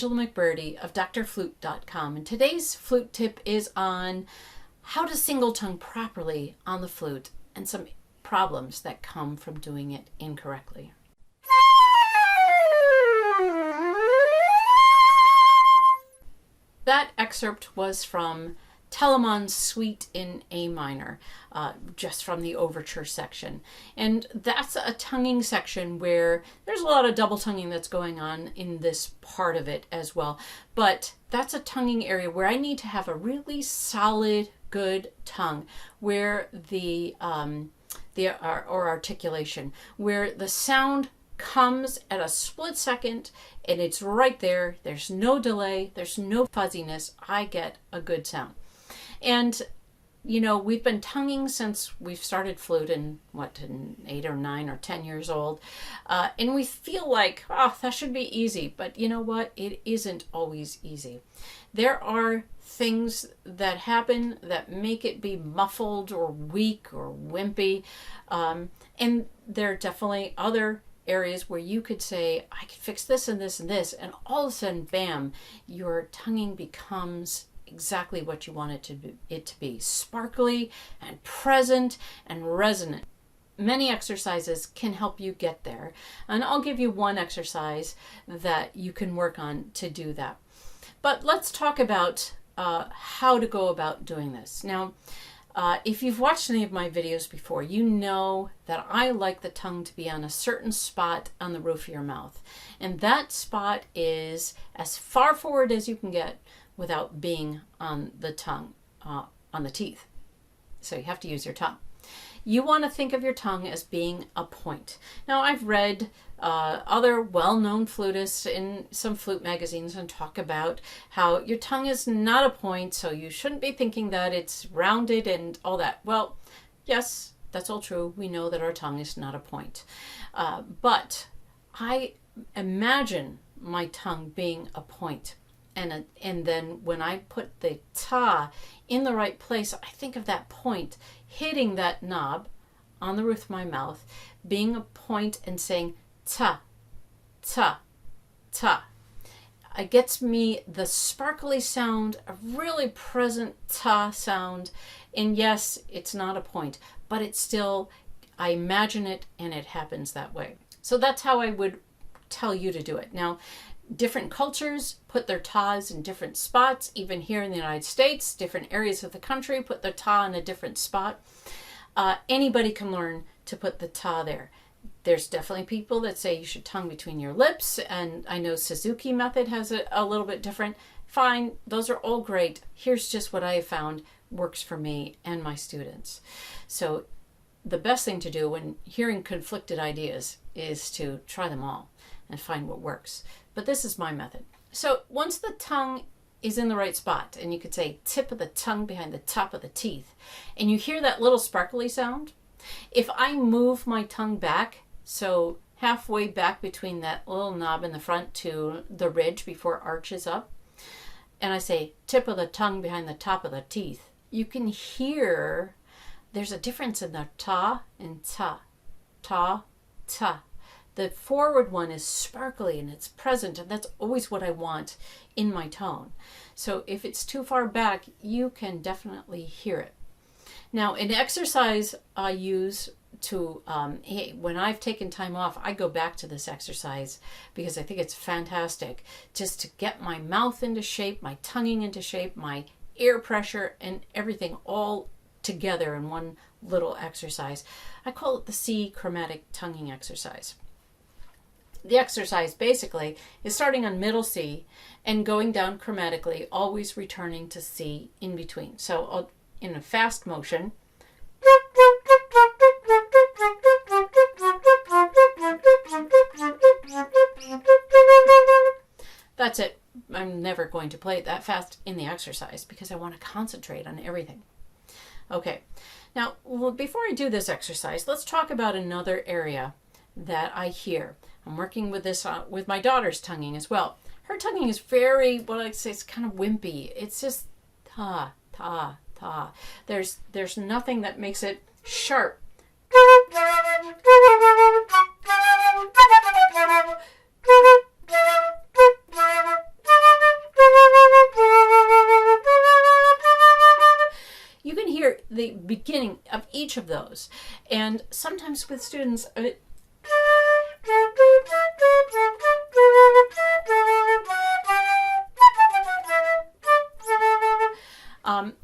Angela McBurdy of DoctorFlute.com, and today's flute tip is on how to single tongue properly on the flute and some problems that come from doing it incorrectly. That excerpt was from Telemann's Suite in A minor, just from the overture section. And that's a tonguing section where there's a lot of double tonguing that's going on in this part of it as well. But that's a tonguing area where I need to have a really solid, good tongue, where the articulation, where the sound comes at a split second and it's right there. There's no delay. There's no fuzziness. I get a good sound. And, you know, we've been tonguing since we've started flute in 8 or 9 or 10 years old. And we feel like, oh, that should be easy. But you know what? It isn't always easy. There are things that happen that make it be muffled or weak or wimpy. And there are definitely other areas where you could say, I could fix this and this and this. And all of a sudden, bam, your tonguing becomes exactly what you want it to be. Sparkly and present and resonant. Many exercises can help you get there. And I'll give you one exercise that you can work on to do that. But let's talk about how to go about doing this. Now, if you've watched any of my videos before, you know that I like the tongue to be on a certain spot on the roof of your mouth. And that spot is as far forward as you can get without being on the tongue, on the teeth. So you have to use your tongue. You want to think of your tongue as being a point. Now, I've read other well-known flutists in some flute magazines and talk about how your tongue is not a point, so you shouldn't be thinking that it's rounded and all that. Well, yes, that's all true. We know that our tongue is not a point. But I imagine my tongue being a point. And then when I put the ta in the right place, I think of that point hitting that knob on the roof of my mouth, being a point and saying ta, ta, ta. It gets me the sparkly sound, a really present ta sound. And yes, it's not a point, but it's still, I imagine it and it happens that way. So that's how I would tell you to do it. Now, different cultures put their tas in different spots. Even here in the United States, different areas of the country put their ta in a different spot. Anybody can learn to put the ta there. There's definitely people that say you should tongue between your lips, and I know Suzuki method has it a little bit different. Fine, those are all great. Here's just what I have found works for me and my students. So the best thing to do when hearing conflicted ideas is to try them all and find what works. But this is my method. So once the tongue is in the right spot, and you could say tip of the tongue behind the top of the teeth, and you hear that little sparkly sound, if I move my tongue back, so halfway back between that little knob in the front to the ridge before it arches up, and I say tip of the tongue behind the top of the teeth, you can hear there's a difference in the ta and ta, ta, ta. The forward one is sparkly and it's present, and that's always what I want in my tone. So if it's too far back, you can definitely hear it. Now, an exercise I use to, when I've taken time off, I go back to this exercise because I think it's fantastic just to get my mouth into shape, my tonguing into shape, my air pressure and everything all together in one little exercise. I call it the C chromatic tonguing exercise. The exercise basically is starting on middle C and going down chromatically, always returning to C in between. So in a fast motion, that's it. I'm never going to play it that fast in the exercise because I want to concentrate on everything. Okay, now before I do this exercise, let's talk about another area that I hear. I'm working with this with my daughter's tonguing as well. Her tonguing is very, what I say, it's kind of wimpy. It's just ta, ta, ta. There's nothing that makes it sharp. the beginning of each of those. And sometimes with students,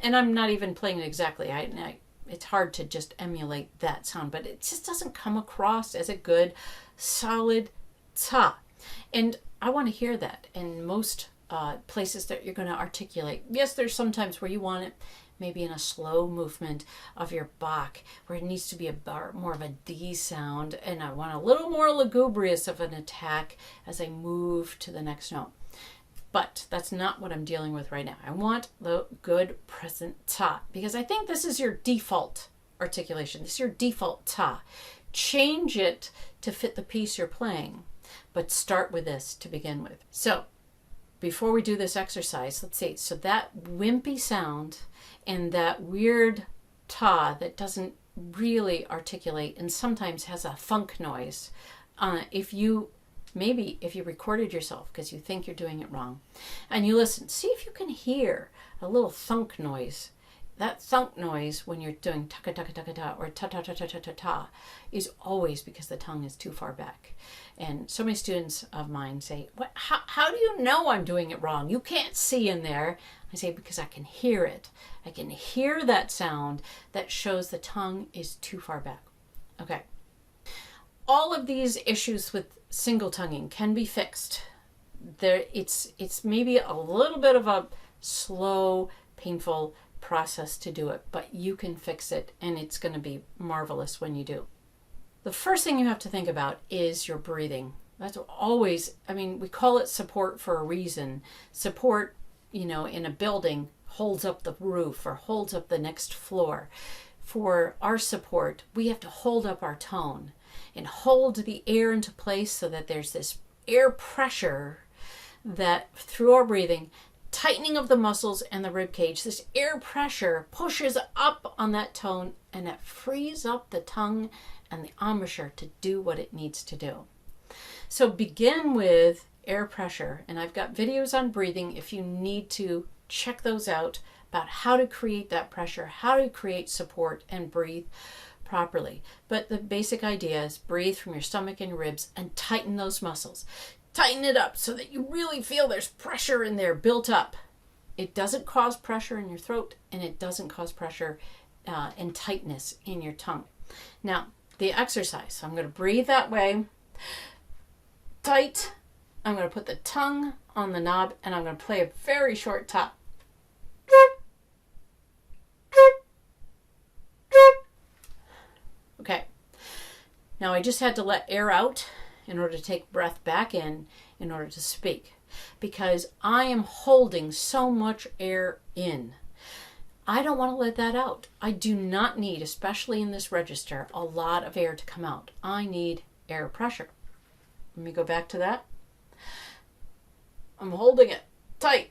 and I'm not even playing it exactly. It's hard to just emulate that sound, but it just doesn't come across as a good, solid ta. And I want to hear that in most places that you're going to articulate. Yes, there's sometimes where you want it maybe in a slow movement of your Bach, where it needs to be more of a D sound, and I want a little more lugubrious of an attack as I move to the next note. But that's not what I'm dealing with right now. I want the good present ta, because I think this is your default articulation. This is your default ta. Change it to fit the piece you're playing, but start with this to begin with. So before we do this exercise, let's see. So that wimpy sound and that weird ta that doesn't really articulate and sometimes has a thunk noise. If you recorded yourself because you think you're doing it wrong and you listen, see if you can hear a little thunk noise. That thunk noise when you're doing taka taka taka ta or ta ta ta ta ta ta ta is always because the tongue is too far back. And so many students of mine say, "What? How do you know I'm doing it wrong? You can't see in there." I say, because I can hear it. I can hear that sound that shows the tongue is too far back. Okay. All of these issues with single tonguing can be fixed. It's maybe a little bit of a slow, painful process to do it, but you can fix it, and it's going to be marvelous when you do. The first thing you have to think about is your breathing. That's always, we call it support for a reason. Support, in a building holds up the roof or holds up the next floor. For our support, we have to hold up our tone and hold the air into place so that there's this air pressure that through our breathing, tightening of the muscles and the rib cage, this air pressure pushes up on that tone and it frees up the tongue and the embouchure to do what it needs to do. So begin with air pressure, and I've got videos on breathing if you need to check those out about how to create that pressure, how to create support and breathe properly. But the basic idea is breathe from your stomach and ribs and tighten those muscles. Tighten it up so that you really feel there's pressure in there built up. It doesn't cause pressure in your throat, and it doesn't cause pressure and tightness in your tongue. Now, the exercise. So I'm going to breathe that way. Tight. I'm going to put the tongue on the knob, and I'm going to play a very short ta. Okay. Now I just had to let air out in order to take breath back in order to speak, because I am holding so much air in. I don't want to let that out. I do not need, especially in this register, a lot of air to come out. I need air pressure. Let me go back to that. I'm holding it tight.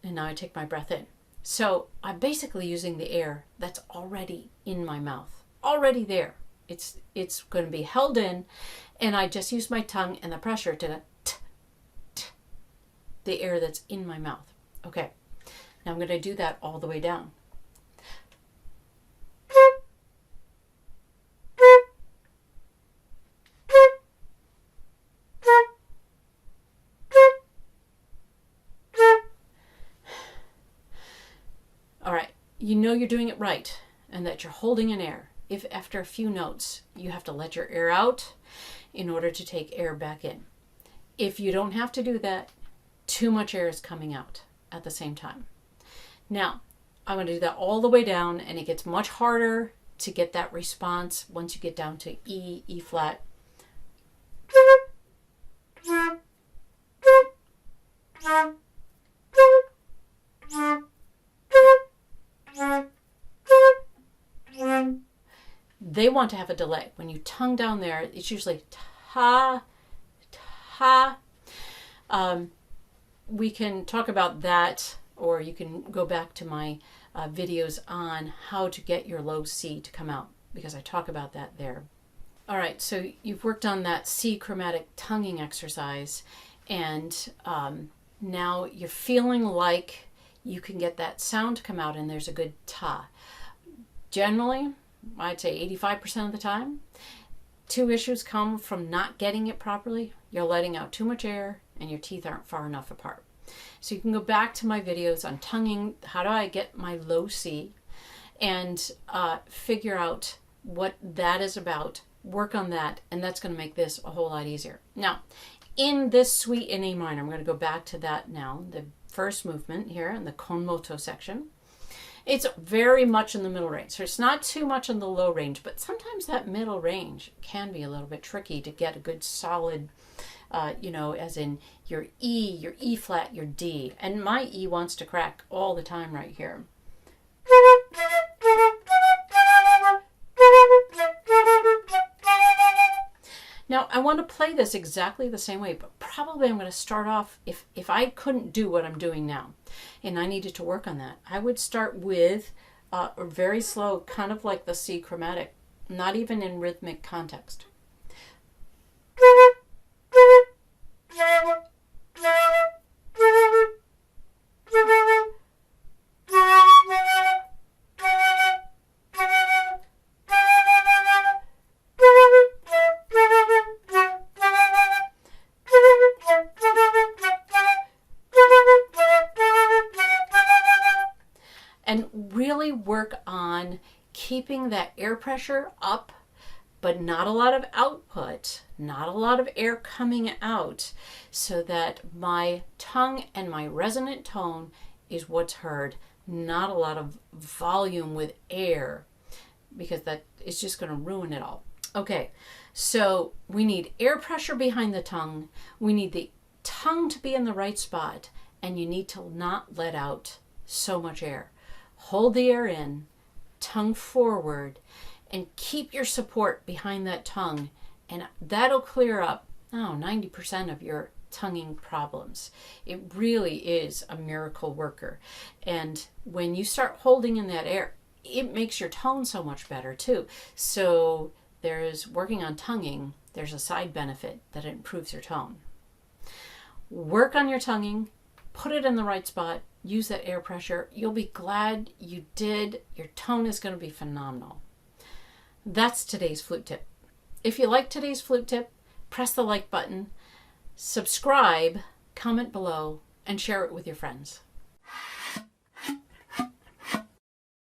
And now I take my breath in. So I'm basically using the air that's already in my mouth, already there. It's going to be held in, and I just use my tongue and the pressure to the air that's in my mouth. Okay, now I'm going to do that all the way down. All right, you know you're doing it right and that you're holding in air. If after a few notes you have to let your air out in order to take air back in. If you don't have to do that, too much air is coming out at the same time. Now, I'm going to do that all the way down, and it gets much harder to get that response once you get down to E, E flat. They want to have a delay. When you tongue down there, it's usually ta, ta. We can talk about that, or you can go back to my videos on how to get your low C to come out, because I talk about that there. All right, so you've worked on that C chromatic tonguing exercise, and Now you're feeling like you can get that sound to come out and there's a good ta. Generally, I'd say 85% of the time, two issues come from not getting it properly. You're letting out too much air and your teeth aren't far enough apart. So you can go back to my videos on tonguing, how do I get my low C, and figure out what that is about, work on that, and that's going to make this a whole lot easier. Now, in this suite in A minor, I'm going to go back to that now, the first movement here in the con moto section. It's very much in the middle range, so it's not too much in the low range, but sometimes that middle range can be a little bit tricky to get a good solid, as in your E flat, your D. And my E wants to crack all the time right here. Now, I want to play this exactly the same way, but probably I'm going to start off, if I couldn't do what I'm doing now, and I needed to work on that, I would start with a very slow, kind of like the C chromatic, not even in rhythmic context. And really work on keeping that air pressure up, but not a lot of output, not a lot of air coming out, so that my tongue and my resonant tone is what's heard, not a lot of volume with air, because that is just going to ruin it all. Okay, so we need air pressure behind the tongue, we need the tongue to be in the right spot, and you need to not let out so much air. Hold the air in, tongue forward, and keep your support behind that tongue, and that'll clear up 90% of your tonguing problems. It really is a miracle worker. And when you start holding in that air, it makes your tone so much better too. So there's working on tonguing, there's a side benefit that it improves your tone. Work on your tonguing, put it in the right spot, use that air pressure. You'll be glad you did. Your tone is going to be phenomenal. That's today's flute tip. If you like today's flute tip, press the like button, subscribe, comment below, and share it with your friends.